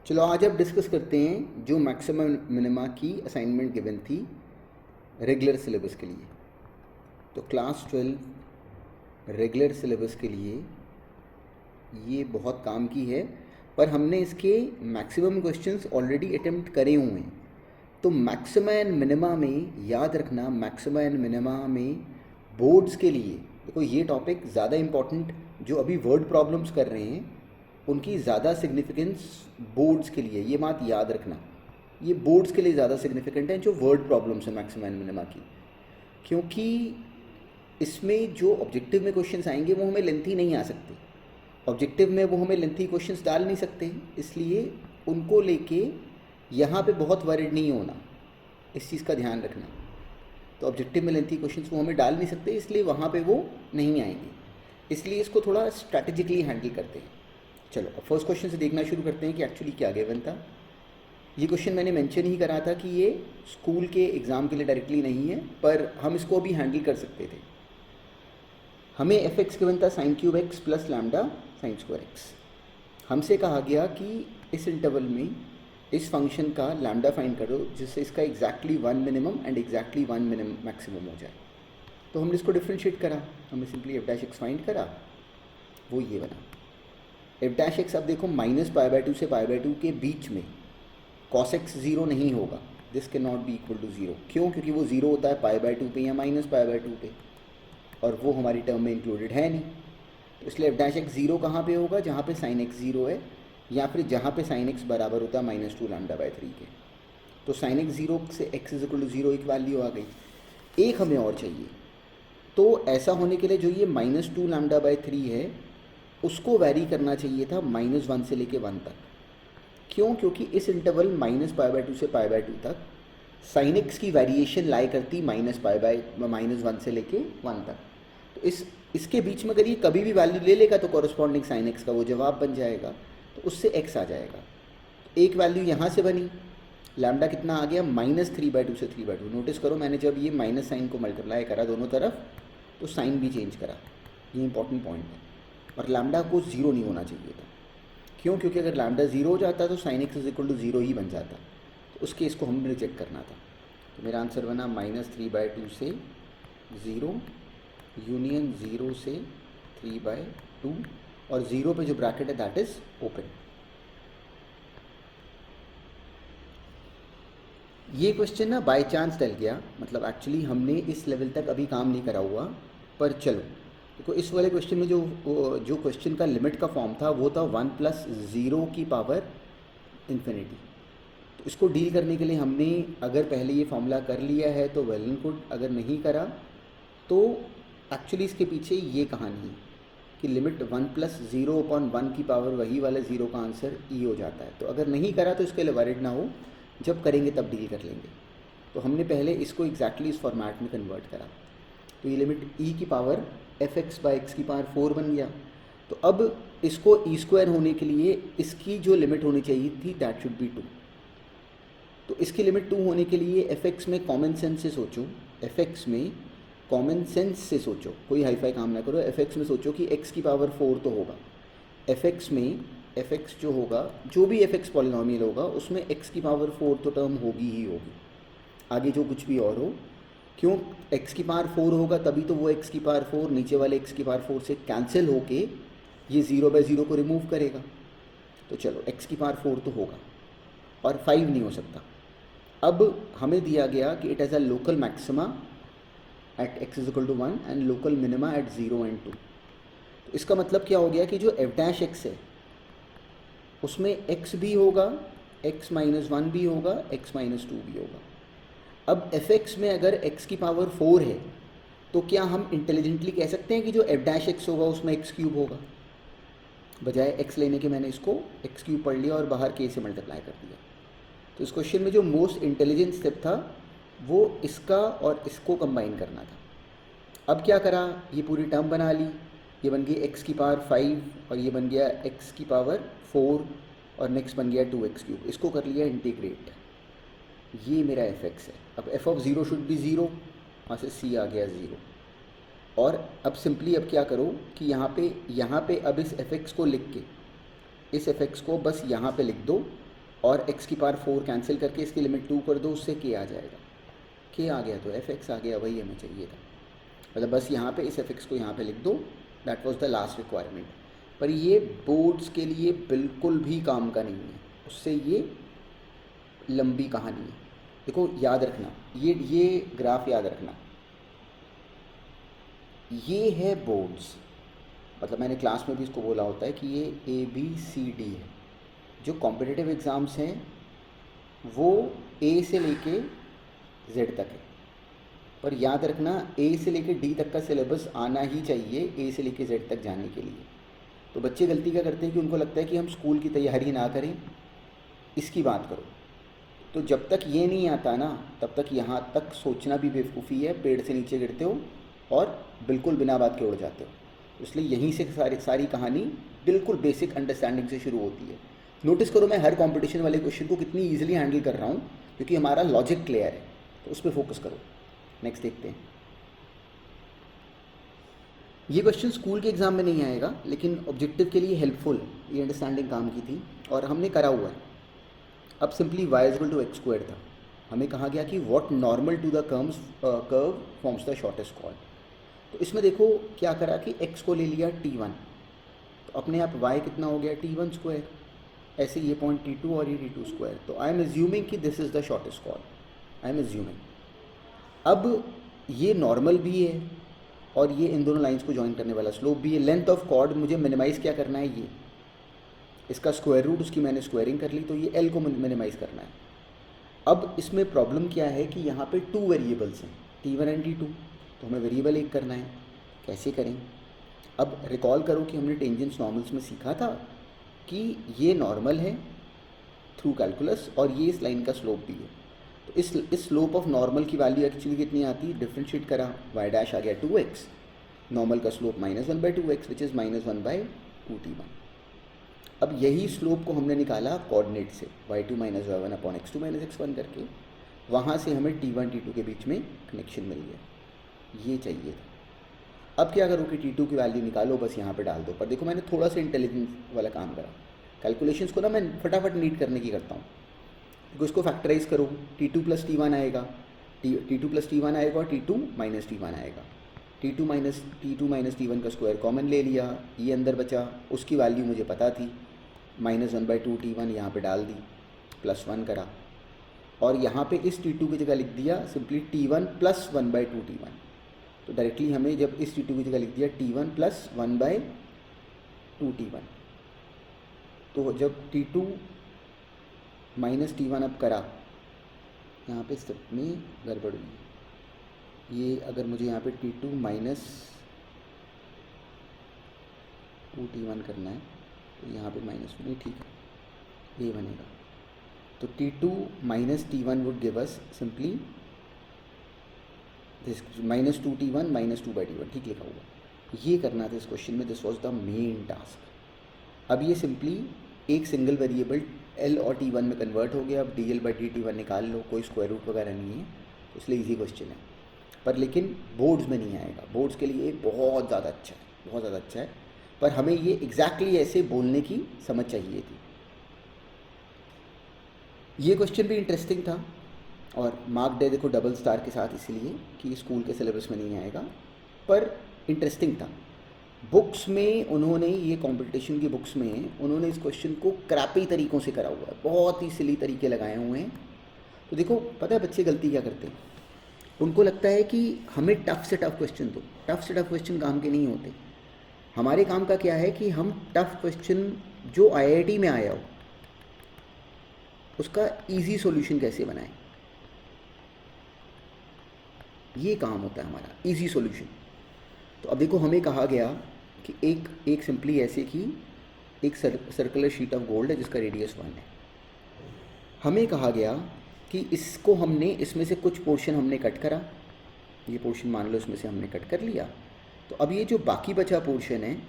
चलो आज अब डिस्कस करते हैं जो मैक्सिमम मिनिमा की असाइनमेंट गिवन थी रेगुलर सिलेबस के लिए। तो क्लास 12 रेगुलर सिलेबस के लिए ये बहुत काम की है, पर हमने इसके मैक्सिमम क्वेश्चंस ऑलरेडी अटेम्प्ट करे हुए हैं। तो मैक्सिमा एंड मिनिमा में याद रखना, मैक्सिमा एंड मिनिमा में बोर्ड्स के लिए देखो ये टॉपिक ज़्यादा इम्पॉर्टेंट, जो अभी वर्ड प्रॉब्लम्स कर रहे हैं उनकी ज़्यादा सिग्निफिकेंस बोर्ड्स के लिए, ये बात याद रखना, ये बोर्ड्स के लिए ज़्यादा सिग्निफिकेंट है जो वर्ड प्रॉब्लम्स है मैक्सिमा एंड मिनिमा की, क्योंकि इसमें जो ऑब्जेक्टिव में क्वेश्चंस आएंगे वो हमें लेंथी नहीं आ सकते। ऑब्जेक्टिव में वो हमें लेंथी क्वेश्चंस डाल नहीं सकते, इसलिए उनको लेके यहाँ पे बहुत वरीड नहीं होना, इस चीज़ का ध्यान रखना। तो ऑब्जेक्टिव में लेंथी क्वेश्चंस वो हमें डाल नहीं सकते, इसलिए वहाँ पे वो नहीं आएंगे, इसलिए इसको थोड़ा स्ट्रैटेजिकली हैंडल करते हैं। चलो अब फर्स्ट क्वेश्चन से देखना शुरू करते हैं कि एक्चुअली क्या गिवन था। ये क्वेश्चन मैंने मेंशन ही करा था कि ये स्कूल के एग्ज़ाम के लिए डायरेक्टली नहीं है, पर हम इसको भी हैंडल कर सकते थे। हमें एफ एक्स गिवन था sine cube x plus lambda sine square x. हमसे कहा गया कि इस इंटरवल में इस फंक्शन का लैम्डा फाइंड करो जिससे इसका exactly 1 minimum and exactly 1 minimum maximum हो जाए। तो हमने इसको डिफ्रेंशिएट करा, हमने simply F dash x find करा, वो ये बना। एफ डैश एक्स, अब देखो -π/2 से π/2 के बीच में cos x 0 नहीं होगा, this can not be equal to 0। क्यों? क्योंकि वो 0 होता है π/2 पे या -π/2 पे, और वो हमारी टर्म में इंक्लूडेड है नहीं। तो इसलिए एफ डैश एक्स 0 कहाँ पे होगा? जहाँ पे साइन x 0 है, या फिर जहाँ पे साइन x बराबर होता है -2 λ/3 के। तो साइन x 0 से x इज इक्वल टू 0 एक वैल्यू आ गई। एक हमें और चाहिए, तो ऐसा होने के लिए जो ये -2 λ/3 है उसको वैरी करना चाहिए था -1 से लेके 1 तक। क्यों? क्योंकि इस इंटरवल -π/2 से π/2 तक साइन x की वेरिएशन लाई करती -1 से लेके 1 तक। तो इसके बीच में अगर ये कभी भी वैल्यू ले लेगा तो कॉरस्पॉन्डिंग साइन x का वो जवाब बन जाएगा, तो उससे x आ जाएगा। एक वैल्यू यहाँ से बनी, लैम्डा कितना आ गया? -3/2 से 3/2। नोटिस करो मैंने जब ये माइनस साइन को मल्टीप्लाई करा दोनों तरफ तो साइन भी चेंज करा, ये इंपॉर्टेंट पॉइंट है। और लैम्डा को 0 नहीं होना चाहिए था। क्यों? क्योंकि अगर लैम्डा 0 हो जाता तो sine x is equal to 0 ही बन जाता, तो उस केस को हमें रिजेक्ट करना था। तो मेरा आंसर बना -3/2 से 0 यूनियन 0 से 3/2, और 0 पे जो ब्रैकेट है दैट इज ओपन। ये क्वेश्चन ना बाय चांस डल गया, मतलब एक्चुअली हमने इस लेवल तक अभी काम नहीं करा हुआ, पर चलो देखो इस वाले क्वेश्चन में जो क्वेश्चन का लिमिट का फॉर्म था वो था 1 + 0 की पावर इन्फिनिटी। तो इसको डील करने के लिए हमने अगर पहले ये फॉर्मूला कर लिया है तो वेल एंड गुड, अगर नहीं करा तो एक्चुअली इसके पीछे ये कहानी है कि लिमिट 1 + 0/1 की पावर वही वाला 0 का आंसर ई हो जाता है। तो अगर नहीं करा तो इसके लिए वरिड ना हो, जब करेंगे तब डील कर लेंगे। तो हमने पहले इसको एग्जैक्टली इस फॉर्मेट में कन्वर्ट करा, तो ये लिमिट ई की पावर fx/x की पावर 4 बन गया। तो अब इसको e² होने के लिए इसकी जो लिमिट होनी चाहिए थी दैट शुड बी 2। तो इसकी लिमिट 2 होने के लिए fx में कॉमन सेंस से सोचो, fx में कॉमन सेंस से सोचो, कोई हाईफाई काम ना करो। fx में सोचो कि x की पावर 4 तो होगा, fx में fx जो होगा, जो भी fx पॉलिनॉमियल होगा उसमें x की पावर 4 तो टर्म होगी ही होगी, आगे जो कुछ भी और हो। क्यों? x की पावर 4 होगा तभी तो वो x की पावर 4 नीचे वाले x की पावर 4 से कैंसिल होके ये 0/0 को रिमूव करेगा। तो चलो x की पावर 4 तो होगा, और 5 नहीं हो सकता। अब हमें दिया गया कि it has a local maxima at x is equal to 1 and local minima at 0 and 2। तो इसका मतलब क्या हो गया कि जो f डैश x है उसमें x भी होगा, x - 1 भी होगा, x - 2 भी होगा। अब fx में अगर x की पावर 4 है तो क्या हम इंटेलिजेंटली कह सकते हैं कि जो f डैश x होगा उसमें x³ होगा? बजाय x लेने के मैंने इसको x³ पढ़ लिया और बाहर k से मल्टीप्लाई कर दिया। तो इस क्वेश्चन में जो मोस्ट इंटेलिजेंट स्टेप था वो इसका और इसको कंबाइन करना था। अब क्या करा, ये पूरी टर्म बना ली, ये बन गई x की पावर 5 और ये बन गया x की पावर 4 और नेक्स्ट बन गया 2x³। इसको कर लिया इंटीग्रेट, ये मेरा fx है। अब f(0) शुड बी 0, वहाँ से c आ गया 0। और अब सिंपली अब क्या करो कि यहाँ पे अब इस fx को लिख के इस fx को बस यहाँ पे लिख दो और x की पावर 4 कैंसिल करके इसकी लिमिट 2 कर दो, उससे k आ जाएगा। k आ गया तो fx आ गया, वही हमें चाहिए था। मतलब बस यहाँ पे इस fx को यहाँ पे लिख दो, that was the last requirement. पर ये बोर्ड्स के लिए बिल्कुल भी काम का नहीं है, उससे ये लंबी कहानी है। देखो याद रखना, ये ग्राफ याद रखना, ये है बोर्ड्स। मतलब मैंने क्लास में भी इसको बोला होता है कि ये ABCD है। जो कॉम्पिटिटिव एग्ज़ाम्स हैं वो A से लेके Z तक है, पर याद रखना A से लेके D तक का सिलेबस आना ही चाहिए A से लेके Z तक जाने के लिए। तो बच्चे गलती क्या करते हैं कि उनको लगता है कि हम स्कूल की तैयारी ना करें, इसकी बात करो। तो जब तक ये नहीं आता ना, तब तक यहाँ तक सोचना भी बेवकूफ़ी है, पेड़ से नीचे गिरते हो और बिल्कुल बिना बात के उड़ जाते हो। इसलिए यहीं से सारी कहानी बिल्कुल बेसिक अंडरस्टैंडिंग से शुरू होती है। नोटिस करो मैं हर कंपटीशन वाले क्वेश्चन को कितनी ईजिली हैंडल कर रहा हूँ, क्योंकि हमारा लॉजिक क्लियर है, तो उस पर फोकस करो। नेक्स्ट देखते हैं। ये क्वेश्चन स्कूल के एग्ज़ाम में नहीं आएगा, लेकिन ऑब्जेक्टिव के लिए हेल्पफुल, ये अंडरस्टैंडिंग काम की थी और हमने करा हुआ है। अब simply y equal to x square था, हमें कहा गया कि what normal to the curve forms the shortest chord. तो इसमें देखो क्या करा कि x को ले लिया t1, तो अपने आप y कितना हो गया t1 स्क्वायर। ऐसे ये पॉइंट t2 और ये t2 स्क्वायर। तो आई एम एज्यूमिंग कि this is the shortest chord, I am assuming. अब ये नॉर्मल भी है और ये इन दोनों लाइंस को ज्वाइन करने वाला स्लोप भी है। लेंथ ऑफ कॉर्ड मुझे मिनिमाइज़ क्या करना है, ये इसका स्क्वायर रूट, उसकी मैंने स्क्वायरिंग कर ली, तो ये L को मिनिमाइज़ करना है। अब इसमें प्रॉब्लम क्या है कि यहाँ पे 2 वेरिएबल्स हैं, t1 एंड t2, तो हमें वेरिएबल एक करना है। कैसे करें? अब रिकॉल करो कि हमने टेंजेंट्स नॉर्मल्स में सीखा था कि ये नॉर्मल है थ्रू कैलकुलस और ये इस लाइन का स्लोप भी है। तो इस स्लोप ऑफ नॉर्मल की वैल्यू एक्चुअली कितनी आती है, डिफ्रेंशिएट करा, y डैश आ गया 2x, नॉर्मल का slope -1/2x which is -1/2t1। अब यही स्लोप को हमने निकाला कोऑर्डिनेट से, y2 - y1 upon x2 - x1 करके, वहाँ से हमें t1 t2 के बीच में कनेक्शन मिल गया। ये चाहिए था। अब क्या करो कि t2 की वैल्यू निकालो, बस यहाँ पे डाल दो। पर देखो मैंने थोड़ा सा इंटेलिजेंस वाला काम करा, कैलकुलेशंस को ना मैं फटाफट नीट करने की करता हूँ। देखो इसको फैक्टराइज करो, t2 + t1 आएगा, t2 + t1 आएगा और t2 - t1 आएगा। t2 - t1 का स्क्वायर कॉमन ले लिया, ये अंदर बचा, उसकी वैल्यू मुझे पता थी, -1/2t1 यहाँ पे डाल दी, +1 करा, और यहाँ पे इस t2 की जगह लिख दिया सिंपली t1 + 1/2t1। तो डायरेक्टली हमें जब इस t2 की जगह लिख दिया t1 + 1/2t1, तो जब t2 - t1 अब करा, यहाँ पे स्टेप में गड़बड़ हुई। ये अगर मुझे यहाँ पे t2 - 2t1 करना है तो यहाँ पे माइनस नहीं, ठीक है, ये बनेगा। तो t2 - t1 would give us simply this -2t1 - 2/t1, ठीक लिखा हुआ। ये करना था इस क्वेश्चन में, this was the main task. अब ये सिंपली एक सिंगल वेरिएबल L और t1 में कन्वर्ट हो गया। अब dL/dt1 निकाल लो, कोई स्क्वायर रूट वगैरह नहीं है, तो इसलिए इजी क्वेश्चन है। पर लेकिन बोर्ड्स में नहीं आएगा, बोर्ड्स के लिए बहुत ज़्यादा अच्छा है, बहुत ज़्यादा अच्छा है, पर हमें ये एग्जैक्टली ऐसे बोलने की समझ चाहिए थी। ये क्वेश्चन भी इंटरेस्टिंग था और मार्क्ड है देखो डबल स्टार के साथ, इसलिए कि स्कूल के सिलेबस में नहीं आएगा, पर इंटरेस्टिंग था। बुक्स में उन्होंने, ये कंपटीशन की बुक्स में उन्होंने इस क्वेश्चन को क्रैपी तरीक़ों से करा हुआ है, बहुत ही सिली तरीके लगाए हुए हैं। तो देखो पता है बच्चे गलती क्या करते हैं, उनको लगता है कि हमें टफ़ से टफ़ क्वेश्चन दो, टफ़ से टफ़ क्वेश्चन काम के नहीं होते। हमारे काम का क्या है कि हम टफ़ क्वेश्चन जो IIT में आया हो उसका इजी सॉल्यूशन कैसे बनाएं, ये काम होता है हमारा, इजी सॉल्यूशन। तो अब देखो हमें कहा गया कि एक सिंपली ऐसे कि एक सर्कुलर शीट ऑफ गोल्ड है जिसका रेडियस 1 है। हमें कहा गया कि इसको हमने, इसमें से कुछ पोर्शन हमने कट करा, ये पोर्शन मान लो इसमें से हमने कट कर लिया। तो अब ये जो बाकी बचा पोर्शन है,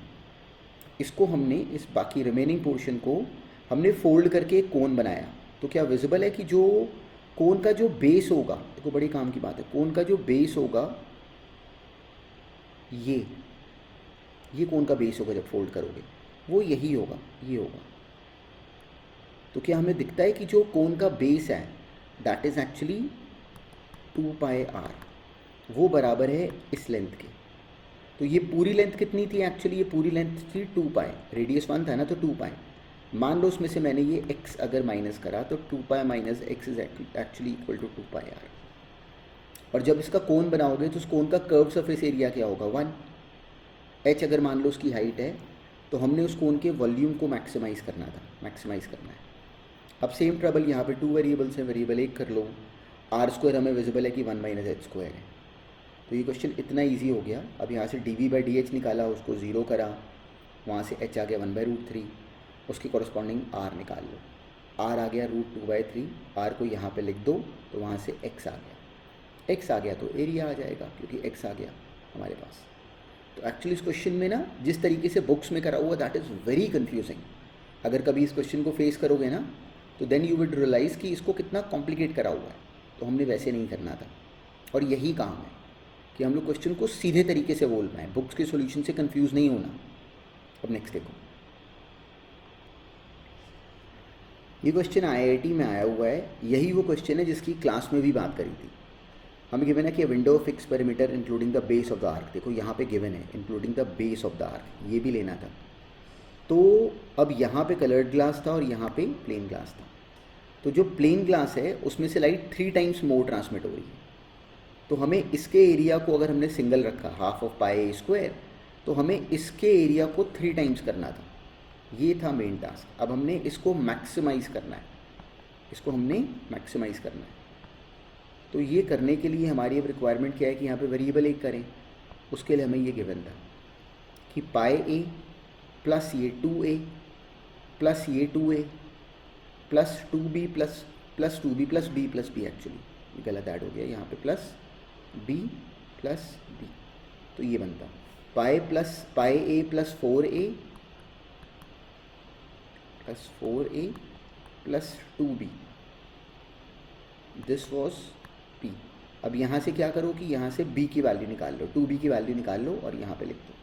इसको हमने, इस बाकी रिमेनिंग पोर्शन को हमने फोल्ड करके एक कोन बनाया। तो क्या विजिबल है कि जो कोन का जो बेस होगा, देखो बड़ी काम की बात है, कोन का जो बेस होगा, ये कोन का बेस होगा जब फोल्ड करोगे, वो यही होगा, ये होगा। तो क्या हमें दिखता है कि जो कोन का बेस है that is actually 2 pi r, वो बराबर है इस लेंथ के। तो ये पूरी लेंथ कितनी थी एक्चुअली? ये पूरी लेंथ थी 2 पाई, रेडियस 1 था ना, तो 2 पाई। मान लो उसमें से मैंने ये x अगर माइनस करा तो 2 pi minus x is actually equal to 2 pi r. और जब इसका कोन बनाओगे तो उस कोन का कर्व सरफेस एरिया क्या होगा? 1। h अगर मान लो उसकी हाइट है, तो हमने उस कोन के वॉल्यूम को मैक्सिमाइज़ करना था, मैक्सिमाइज़ करना है। अब सेम ट्रबल यहाँ पे 2 वेरिएबल्स हैं, वेरिएबल 1 कर लो। आर स्क्वायर हमें विजिबल है कि 1 माइनस एच स्क्वायर है। तो ये क्वेश्चन इतना ईजी हो गया। अब यहाँ से dv/dh निकाला, उसको 0 करा, वहाँ से h आ गया 1/√3, उसकी कॉरस्पॉन्डिंग r निकाल लो। r आ गया √2/3, r को यहाँ पे लिख दो तो वहाँ से x आ गया। x आ गया तो एरिया आ जाएगा, क्योंकि x आ गया हमारे पास। तो एक्चुअली इस क्वेश्चन में ना जिस तरीके से बुक्स में करा हुआ दैट इज़ वेरी कन्फ्यूजिंग। अगर कभी इस क्वेश्चन को फेस करोगे ना तो देन यू विल रियलाइज़ कि इसको कितना कॉम्प्लिकेट करा हुआ है। तो हमने वैसे नहीं करना था, और यही काम है कि हम लोग क्वेश्चन को सीधे तरीके से बोल पाएँ, बुक्स के सॉल्यूशन से कंफ्यूज नहीं होना। अब नेक्स्ट देखो, ये क्वेश्चन IIT में आया हुआ है। यही वो क्वेश्चन है जिसकी क्लास में भी बात करी थी। हमें गिवन है कि window fix perimeter including the base of the arc. देखो यहाँ पे गिवन है including the base of the arc, ये भी लेना था। तो अब यहाँ पे कलर्ड ग्लास था और यहाँ पे प्लेन ग्लास था। तो जो प्लेन ग्लास है उसमें से लाइट 3 टाइम्स मोर ट्रांसमिट हो रही है। तो हमें इसके एरिया को अगर हमने सिंगल रखा हाफ ऑफ पाई स्क्वायर, तो हमें इसके एरिया को 3 टाइम्स करना था। ये था मेन टास्क। अब हमने इसको मैक्सिमाइज़ करना है, इसको हमने मैक्सिमाइज़ करना है। तो ये करने के लिए हमारी अब रिक्वायरमेंट क्या है कि यहाँ पे वेरिएबल 1 करें। उसके लिए हमें ये गिवन था कि पाई a प्लस ये 2a प्लस ये 2a plus 2b plus 2b plus b plus b, actually गलत ऐड हो गया यहाँ पे, प्लस b प्लस b। तो ये बनता पाई a plus 4a plus 4a plus 2b, this was p। अब यहाँ से क्या करो कि यहाँ से b की वैल्यू निकाल लो, 2b की वैल्यू निकाल लो और यहाँ पे लिख दो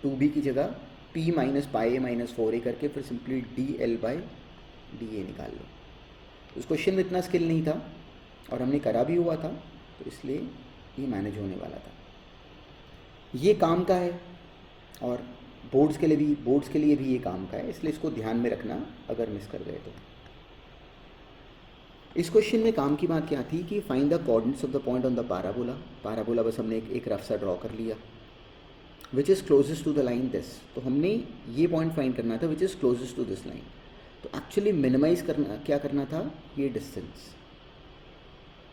2b की जगह p minus pi a minus 4a करके फिर सिंपली dl/dA निकाल लो। उस क्वेश्चन में इतना स्किल नहीं था और हमने करा भी हुआ था, तो इसलिए ये मैनेज होने वाला था। ये काम का है और बोर्ड्स के लिए भी ये काम का है, इसलिए इसको ध्यान में रखना अगर मिस कर गए तो। इस क्वेश्चन में काम की बात क्या थी कि find the coordinates of the point on the parabola. बस हमने एक रफ सा ड्रॉ कर लिया, which is closest to the line this. तो हमने ये पॉइंट फाइंड करना था which is closest to this line. तो एक्चुअली मिनिमाइज करना क्या करना था, ये डिस्टेंस।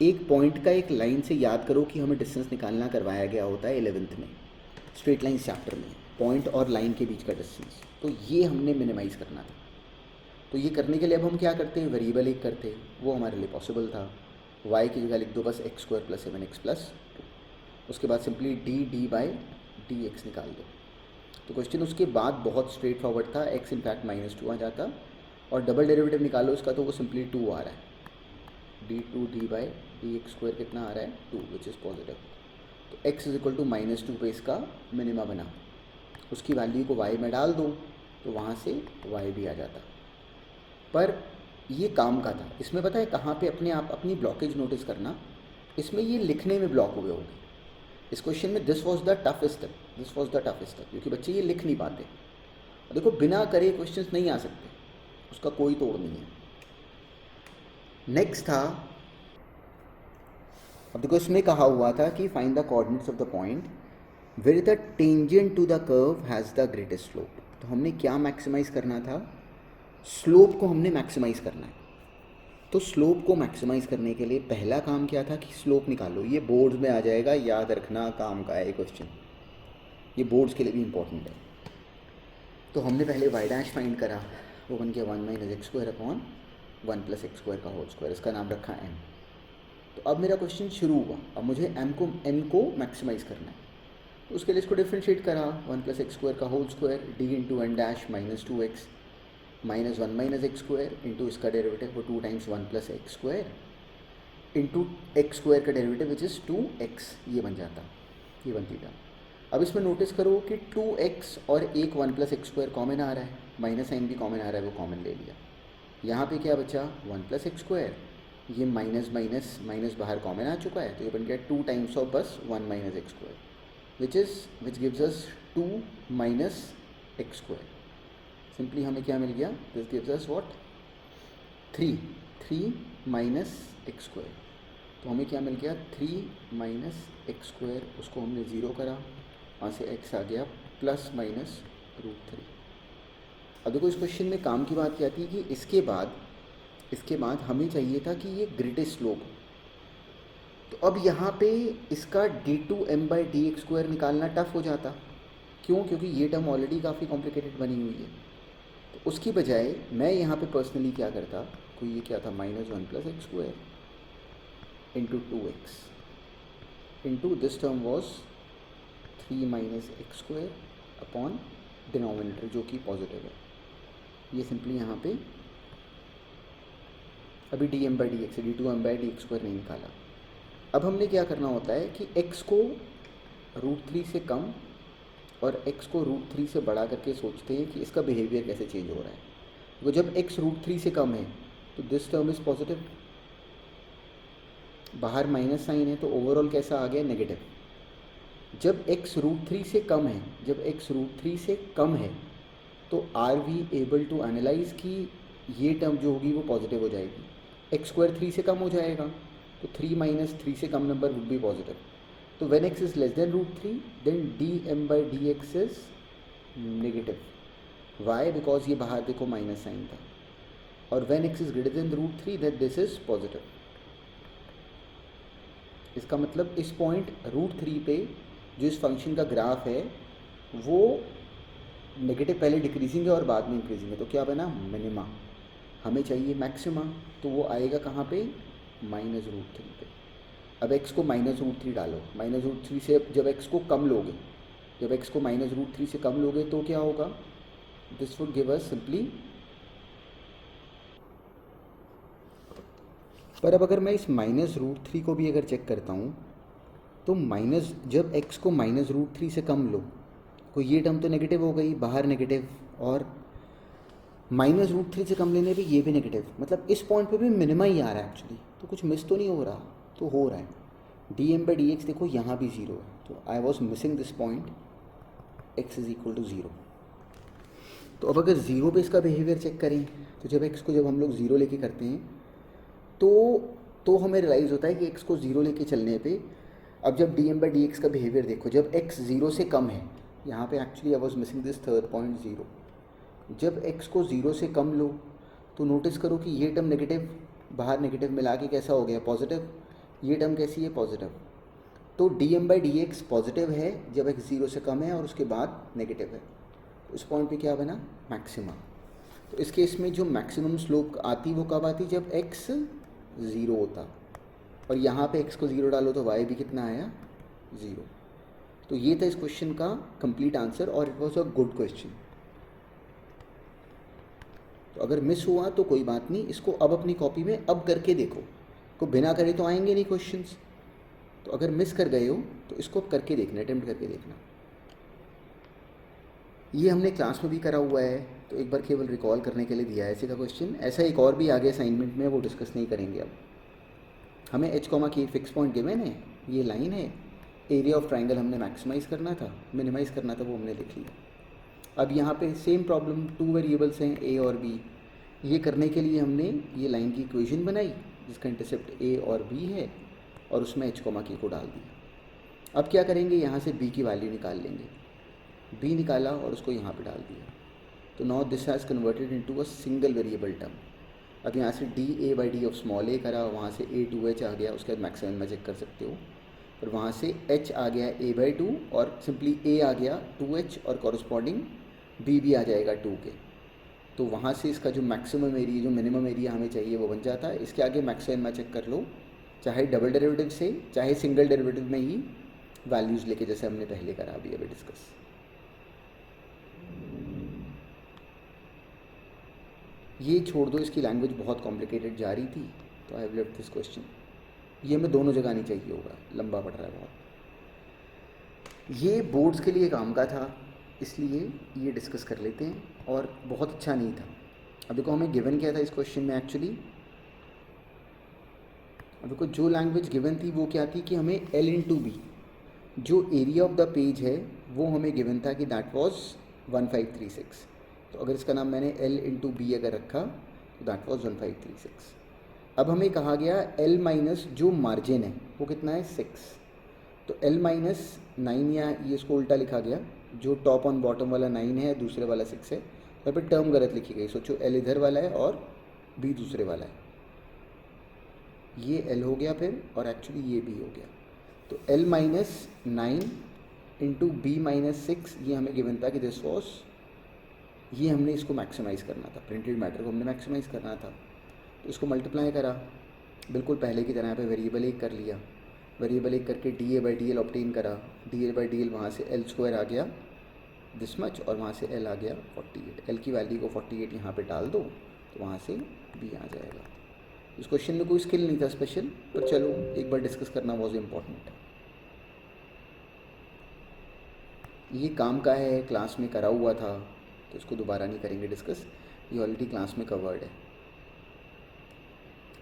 एक पॉइंट का एक लाइन से याद करो कि हमें डिस्टेंस निकालना करवाया गया होता है 11th में स्ट्रेट लाइन चैप्टर में, पॉइंट और लाइन के बीच का डिस्टेंस। तो ये हमने मिनिमाइज करना था। तो ये करने के लिए अब हम क्या करते हैं, वेरिएबल 1 करते हैं, वो हमारे लिए पॉसिबल था। y की जगह लिख दो बस x² प्लस 7x प्लस 2। उसके बाद सिंपली dd/dx निकाल दो। तो क्वेश्चन उसके बाद बहुत स्ट्रेट फॉरवर्ड था, x इनफैक्ट -2 आ जाता और डबल डेरिवेटिव निकालो उसका तो वो सिंपली 2 आ रहा है। d2d/dx² कितना आ रहा है, 2, विच इज़ पॉजिटिव। तो x इज इक्वल टू -2 पे इसका मिनिमा बना, उसकी वैल्यू को y में डाल दो तो वहाँ से y भी आ जाता। पर ये काम का था। इसमें पता है कहाँ पे अपने आप अपनी ब्लॉकेज नोटिस करना, इसमें ये लिखने में ब्लॉक हुए होंगे। इस क्वेश्चन में this was the toughest step, क्योंकि बच्चे ये लिख नहीं पाते। देखो बिना करे क्वेश्चंस नहीं आ सकते, उसका कोई तोड़ नहीं है। नेक्स्ट था, अब देखो इसमें कहा हुआ था कि find the coordinates of the point where the tangent to the curve has the greatest slope. तो हमने क्या मैक्सिमाइज करना था, स्लोप को हमने मैक्सिमाइज करना है। तो स्लोप को मैक्सिमाइज करने के लिए पहला काम क्या था कि स्लोप निकालो। ये बोर्ड्स में आ जाएगा, याद रखना, काम का है क्वेश्चन, ये बोर्ड्स के लिए भी इंपॉर्टेंट है। तो हमने पहले y' फाइंड करा, वो बन गया 1 minus x² upon 1 plus x² का होल स्क्वायर, इसका नाम रखा m। तो अब मेरा क्वेश्चन शुरू हुआ, अब मुझे n को मैक्सिमाइज करना है। तो उसके लिए इसको डिफ्रेंशिएट करा, 1 प्लस x² का whole square d into n' minus 2x minus 1 minus x² into इसका डेरिवेटिव वो 2 times 1 plus x² into x² का डेरिवेटिव विच इज़ 2x, ये बन जाता, ये बनती था। अब इसमें नोटिस करो कि 2x और एक 1 प्लस x² कॉमन आ रहा है, माइनस साइन भी कॉमन आ रहा है, वो कॉमन ले लिया। यहाँ पे क्या बचा 1 + x स्क्वायर, ये माइनस माइनस माइनस बाहर कॉमन आ चुका है, तो ये बन गया 2 टाइम्स ऑफ बस 1 - x square which gives us 2 - x square. Simply हमें क्या मिल गया, this gives us what 3 - x square. तो हमें क्या मिल गया 3 - x स्क्वायर, उसको हमने ज़ीरो करा, वहाँ से x आ गया ±√3। अब देखो इस क्वेश्चन में काम की बात क्या थी कि इसके बाद हमें चाहिए था कि ये ग्रेटेस्ट स्लोप। तो अब यहाँ पे इसका d2m/dx² निकालना टफ हो जाता। क्यों? क्योंकि ये टर्म ऑलरेडी काफ़ी कॉम्प्लिकेटेड बनी हुई है। तो उसकी बजाय मैं यहाँ पे पर्सनली क्या करता, कोई ये क्या था -1 + x² into 2x into this term was 3 - x² upon denominator जो कि पॉजिटिव है। ये सिंपली यहाँ पे अभी dm/dx d2m/dx² नहीं निकाला। अब हमने क्या करना होता है कि x को √3 से कम और x को √3 से बढ़ा करके सोचते हैं कि इसका बिहेवियर कैसे चेंज हो रहा है। तो जब x √3 से कम है तो दिस टर्म इज़ पॉजिटिव, बाहर माइनस साइन है तो ओवरऑल कैसा आ गया नेगेटिव। जब x √3 से कम है, तो are we able to analyse कि ये टर्म जो होगी वो पॉजिटिव हो जाएगी। x² 3 से कम हो जाएगा तो 3 - 3 से कम नंबर वुड बी पॉजिटिव। तो when x is less than √3 then dm/dx is negative. Why? Because ये बाहर देखो माइनस साइन था। और when x is greater than √3 that this is positive. इसका मतलब इस पॉइंट √3 पे जो इस फंक्शन का ग्राफ है वो नेगेटिव पहले डिक्रीजिंग है और बाद में इंक्रीजिंग है। तो क्या बना मिनिमा। हमें चाहिए मैक्सिमा, तो वो आएगा कहाँ पे -√3 पे। अब x को -√3 डालो, -√3 से जब x को कम लोगे, -√3 से कम लोगे तो क्या होगा, this would give us simply. पर अब अगर मैं इस -√3 को भी अगर चेक करता हूँ तो जब x को -√3 से कम लो तो ये टर्म तो नेगेटिव हो गई, बाहर नेगेटिव, और -√3 से कम लेने पे ये भी नेगेटिव। मतलब इस पॉइंट पे भी मिनिमा ही आ रहा है एक्चुअली। तो कुछ मिस तो नहीं हो रहा, तो हो रहा है। dm/dx देखो यहाँ भी 0 है, तो I was missing this point x = 0। तो अब अगर 0 पे इसका बिहेवियर चेक करें तो जब x को जब हम लोग 0 लेके करते हैं तो हमें रियलाइज़ होता है कि x को 0 लेके चलने पे अब जब dm/dx का बिहेवियर देखो, जब x 0 से कम है, यहाँ पे actually I was missing this third point 0। जब x को 0 से कम लो तो नोटिस करो कि ये टर्म नेगेटिव, बाहर नेगेटिव मिला के कैसा हो गया पॉजिटिव। ये टर्म कैसी है पॉजिटिव। तो dm/dx पॉजिटिव है जब x 0 से कम है और उसके बाद नेगेटिव है। तो इस पॉइंट पे क्या बना मैक्सिमा। तो इस केस में जो मैक्सिमम स्लोप आती वो कब आती, जब x 0 होता। और यहाँ पे x को 0 डालो तो y भी कितना आया 0। तो ये था इस क्वेश्चन का कंप्लीट आंसर और it was a good question. तो अगर मिस हुआ तो कोई बात नहीं, इसको अब अपनी कॉपी में अब करके देखो। को बिना करे तो आएंगे नहीं क्वेश्चंस। तो अगर मिस कर गए हो तो इसको करके देखना, अटेम्प्ट करके देखना। ये हमने क्लास में भी करा हुआ है, तो एक बार केवल रिकॉल करने के लिए दिया है ऐसे का क्वेश्चन। ऐसा एक और भी आगे असाइनमेंट में, वो डिस्कस नहीं करेंगे अब। हमें h, की फिक्स पॉइंट गिवन है, ये लाइन है, एरिया ऑफ ट्राइंगल हमने मैक्सिमाइज़ करना था, मिनिमाइज़ करना था, वो हमने लिख लिया। अब यहाँ पे सेम प्रॉब्लम, 2 वेरिएबल्स हैं a और b। ये करने के लिए हमने ये लाइन की इक्वेशन बनाई जिसका इंटरसेप्ट a और b है और उसमें h, k को डाल दिया। अब क्या करेंगे, यहाँ से b की वैल्यू निकाल लेंगे। b निकाला और उसको यहाँ पे डाल दिया। तो now this has converted into a single variable term. अब यहाँ से dA/d ऑफ स्मॉल a करा, वहाँ से a/2h आ गया, उसके बाद मैक्सिमम में चेक कर सकते हो। और वहाँ से h आ गया a/2 और सिंपली a आ गया 2h और कॉरस्पॉन्डिंग b भी आ जाएगा 2 के। तो वहाँ से इसका जो मैक्सिमम एरिया, जो मिनिमम एरिया हमें चाहिए वो बन जाता है। इसके आगे मैक्सिमम में चेक कर लो, चाहे डबल डेरिवेटिव से चाहे सिंगल डेरिवेटिव में ही वैल्यूज़ लेके, जैसे हमने पहले करा अभी डिस्कस। ये छोड़ दो, इसकी लैंग्वेज बहुत कॉम्प्लिकेटेड जा रही थी, तो I have left this question. ये हमें दोनों जगह नहीं चाहिए होगा, लंबा पड़ रहा है बहुत। ये बोर्ड्स के लिए काम का था, इसलिए ये डिस्कस कर लेते हैं। और बहुत अच्छा नहीं था, अब देखो हमें गिवन क्या था इस क्वेश्चन में एक्चुअली, अब देखो जो लैंग्वेज गिवन थी वो क्या थी कि हमें L इंटू बी, जो एरिया ऑफ द पेज है वो हमें गिवन था कि दैट वाज 1536। तो अगर इसका नाम मैंने L इंटू बी अगर रखा तो दैट वाज 1536। अब हमें कहा गया L माइनस जो मार्जिन है वो कितना है 6, तो L माइनस 9, या ये इसको उल्टा लिखा गया, जो टॉप ऑन बॉटम वाला 9 है दूसरे वाला 6 है, यहाँ पे टर्म गलत लिखी गई। सोचो L इधर वाला है और B दूसरे वाला है, ये L हो गया फिर, और एक्चुअली ये B हो गया। तो L minus 9 into b minus 6, ये हमें गिवन था कि दिस वॉज, ये हमने इसको मैक्सिमाइज़ करना था, प्रिंटेड मैटर को हमने मैक्सिमाइज़ करना था। तो इसको मल्टीप्लाई करा, बिल्कुल पहले की तरह यहाँ पे वेरिएबल एक कर लिया, वेरिएबल एक करके D A by D L obtain करा, D A by D L वहाँ से एल स्क्वायर आ गया दिस मच, और वहाँ से एल आ गया 48। एल की वैल्यू को 48 यहाँ पे डाल दो तो वहाँ से बी आ जाएगा। इस क्वेश्चन में कोई स्किल नहीं था स्पेशल, पर चलो एक बार डिस्कस करना वॉज इम्पॉर्टेंट। ये काम का है, क्लास में करा हुआ था, तो इसको दोबारा नहीं करेंगे डिस्कस, ये ऑलरेडी क्लास में कवर्ड है।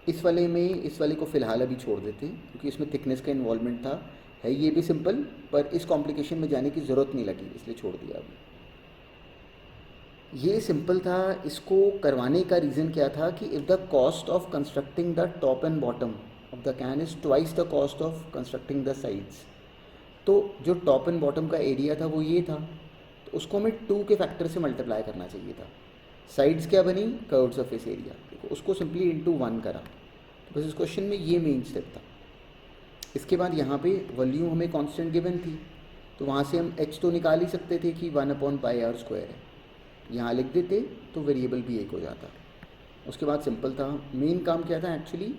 इस वाले को फ़िलहाल अभी छोड़ देते हैं क्योंकि इसमें थिकनेस का इन्वॉल्वमेंट था, है ये भी सिंपल, पर इस कॉम्प्लिकेशन में जाने की ज़रूरत नहीं लगी इसलिए छोड़ दिया अभी। ये सिंपल था, इसको करवाने का रीज़न क्या था कि if the cost of constructing the top and bottom of the can is twice the cost of constructing the sides, तो जो टॉप एंड बॉटम का एरिया था वो ये था, तो उसको हमें 2 के फैक्टर से मल्टीप्लाई करना चाहिए था। साइड्स क्या बनी, कर्व्ड सरफेस एरिया, देखो उसको सिंपली इंटू 1 करा, तो बस इस क्वेश्चन में ये मेन स्टेप था। इसके बाद यहाँ पे वॉल्यूम हमें कांस्टेंट गिवन थी, तो वहाँ से हम h तो निकाल ही सकते थे कि 1/πr² है, यहाँ लिख देते तो वेरिएबल भी एक हो जाता। उसके बाद सिंपल था, मेन काम क्या था एक्चुअली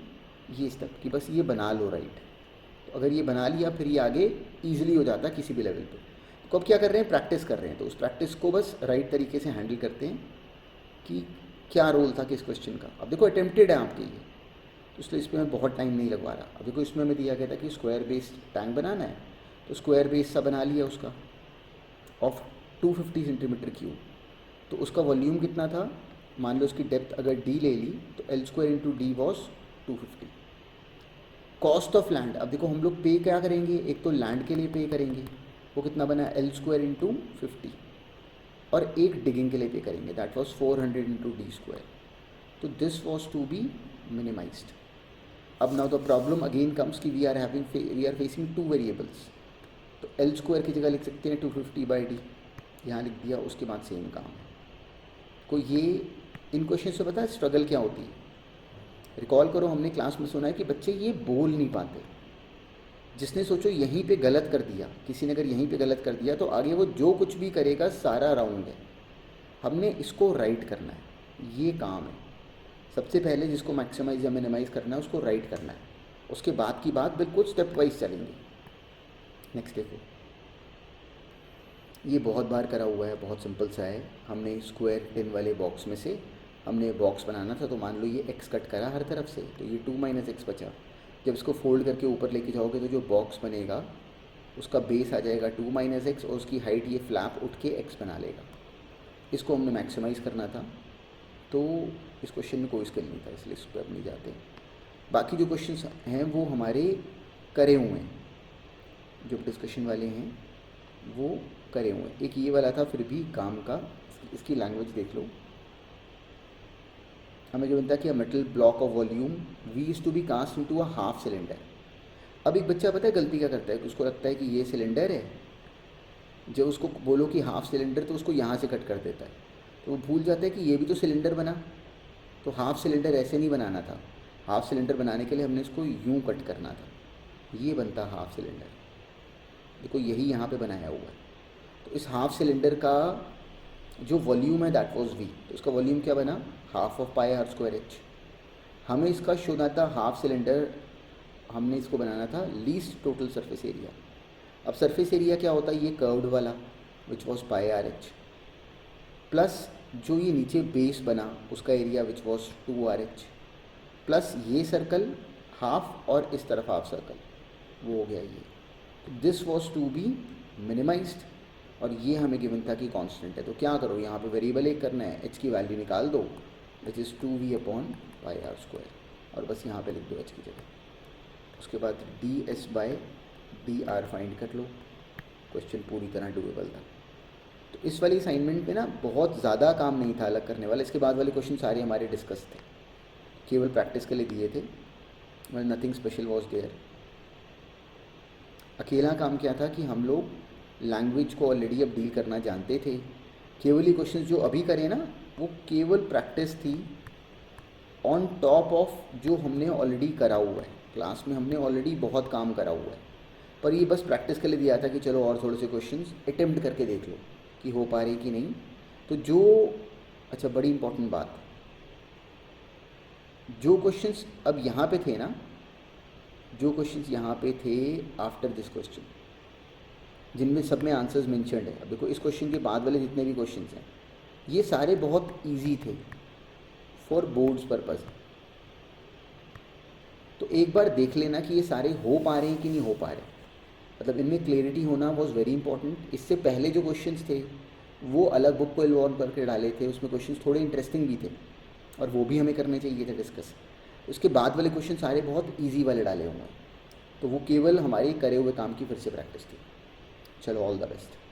ये स्टेप कि बस ये बना लो राइट, तो अगर ये बना लिया फिर ये आगे ईजिली हो जाता किसी भी लेवल पे। तो अब क्या कर रहे हैं, प्रैक्टिस कर रहे हैं, तो उस प्रैक्टिस को बस राइट तरीके से हैंडल करते हैं कि क्या रोल था किस क्वेश्चन का। अब देखो अटेम्प्टेड है आपके ये, तो इसलिए इसमें मैं बहुत टाइम नहीं लगवा रहा। अब देखो इसमें हमें दिया गया था कि स्क्वायर बेस्ड टैंक बनाना है, तो स्क्वायर बेस सा बना लिया उसका ऑफ 250 सेंटीमीटर क्यूब, तो उसका वॉल्यूम कितना था, मान लो उसकी डेप्थ अगर डी ले ली तो L square into D was 250। Cost of land, अब देखो हम लोग पे क्या करेंगे, एक तो लैंड के लिए पे करेंगे, वो कितना बना एल स्क्वायर इंटू 50, और एक डिगिंग के लिए पे करेंगे that was 400 into D square, तो this was to be minimized. अब now the problem again comes कि वी आर फेसिंग 2 वेरिएबल्स, तो एल स्क्वायर की जगह लिख सकते हैं 250/d, यहाँ लिख दिया, उसके बाद सेम काम है। को ये इन क्वेश्चन से पता है स्ट्रगल क्या होती है, रिकॉल करो, हमने क्लास में सुना है कि बच्चे ये बोल नहीं पाते। जिसने सोचो यहीं पे गलत कर दिया, किसी ने अगर यहीं पे गलत कर दिया तो आगे वो जो कुछ भी करेगा सारा राउंड है। हमने इसको राइट करना है, ये काम है। सबसे पहले जिसको मैक्सिमाइज या मिनिमाइज करना है उसको राइट करना है, उसके बाद की बात बिल्कुल स्टेप वाइज चलेंगे। नेक्स्ट देखो, ये बहुत बार करा हुआ है, बहुत सिंपल सा है। हमने स्क्वायर 10 वाले बॉक्स में से हमने बॉक्स बनाना था, तो मान लो ये x कट करा हर तरफ से, तो ये 2 - x बचा। जब इसको फोल्ड करके ऊपर लेके जाओगे तो जो बॉक्स बनेगा उसका बेस आ जाएगा 2 - x, और उसकी हाइट ये फ्लैप उठ के x बना लेगा। इसको हमने मैक्सिमाइज़ करना था, तो इस क्वेश्चन में कोई स्किल नहीं था इसलिए इस पर नहीं जाते। बाकी जो क्वेश्चंस हैं वो हमारे करे हुए हैं, जो डिस्कशन वाले हैं वो करे हुए हैं। एक ये वाला था फिर भी काम का, इसकी लैंग्वेज देख लो। हमें जो बनता कि metal block of volume V is to be cast into a half cylinder. अब एक बच्चा पता है गलती क्या करता है कि उसको लगता है कि ये सिलेंडर है, जब उसको बोलो कि हाफ सिलेंडर तो उसको यहाँ से कट कर देता है, तो वो भूल जाता है कि ये भी तो सिलेंडर बना। तो हाफ सिलेंडर ऐसे नहीं बनाना था, हाफ सिलेंडर बनाने के लिए हमने इसको यूँ कट करना था, ये बनता हाफ सिलेंडर। देखो यही यहाँ पे बनाया हुआ है। तो इस हाफ सिलेंडर का जो वॉल्यूम है दैट वाज V, तो इसका वॉल्यूम क्या बना, ½πr²h। हमें इसका शोधना था हाफ सिलेंडर, हमने इसको बनाना था लीस्ट टोटल सरफेस एरिया। अब सरफेस एरिया क्या होता है, ये कर्व्ड वाला विच वॉज πrh, प्लस जो ये नीचे बेस बना उसका area which was 2rh, plus ये सर्कल हाफ और इस तरफ हाफ सर्कल, वो हो गया ये। This was to be minimised, और ये हमें गिवन था कि कांस्टेंट है। तो क्या करो, यहाँ पे वेरिएबल एक करना है, h की वैल्यू निकाल दो, विच इज़ 2v/πr², और बस यहाँ पे लिख दो h की जगह। उसके बाद ds/dr फाइंड कर लो। क्वेश्चन पूरी तरह डूएबल था। तो इस वाली असाइनमेंट में ना बहुत ज़्यादा काम नहीं था अलग करने वाला। इसके बाद वाले क्वेश्चन सारे हमारे डिस्कस थे, केवल प्रैक्टिस के लिए दिए थे, मतलब नथिंग स्पेशल वॉज देयर। अकेला काम क्या था कि हम लोग लैंग्वेज को ऑलरेडी अब डील करना जानते थे। केवल ये क्वेश्चन जो अभी करें ना, वो केवल प्रैक्टिस थी ऑन टॉप ऑफ जो हमने ऑलरेडी करा हुआ है। क्लास में हमने ऑलरेडी बहुत काम करा हुआ है, पर ये बस प्रैक्टिस के लिए दिया था कि चलो और थोड़े से क्वेश्चंस अटेम्प्ट करके देख लो कि हो पा रही कि नहीं। तो जो अच्छा, बड़ी इंपॉर्टेंट बात, जो क्वेश्चंस अब यहाँ पे थे ना, जो क्वेश्चंस यहाँ पे थे आफ्टर दिस क्वेश्चन, जिनमें सब में आंसर्स मेंशन्ड है। अब देखो इस क्वेश्चन के बाद वाले जितने भी क्वेश्चंस हैं, ये सारे बहुत इजी थे फॉर बोर्ड्स पर्पज़। तो एक बार देख लेना कि ये सारे हो पा रहे हैं कि नहीं हो पा रहे, मतलब इनमें क्लियरिटी होना वॉज वेरी इंपॉर्टेंट। इससे पहले जो क्वेश्चंस थे वो अलग बुक को इन्वॉल्व करके डाले थे, उसमें क्वेश्चंस थोड़े इंटरेस्टिंग भी थे और वो भी हमें करने चाहिए थे डिस्कस। उसके बाद वाले क्वेश्चन सारे बहुत ईजी वाले डाले होंगे, तो वो केवल हमारे करे हुए काम की फिर से प्रैक्टिस थी। चलो, ऑल द बेस्ट।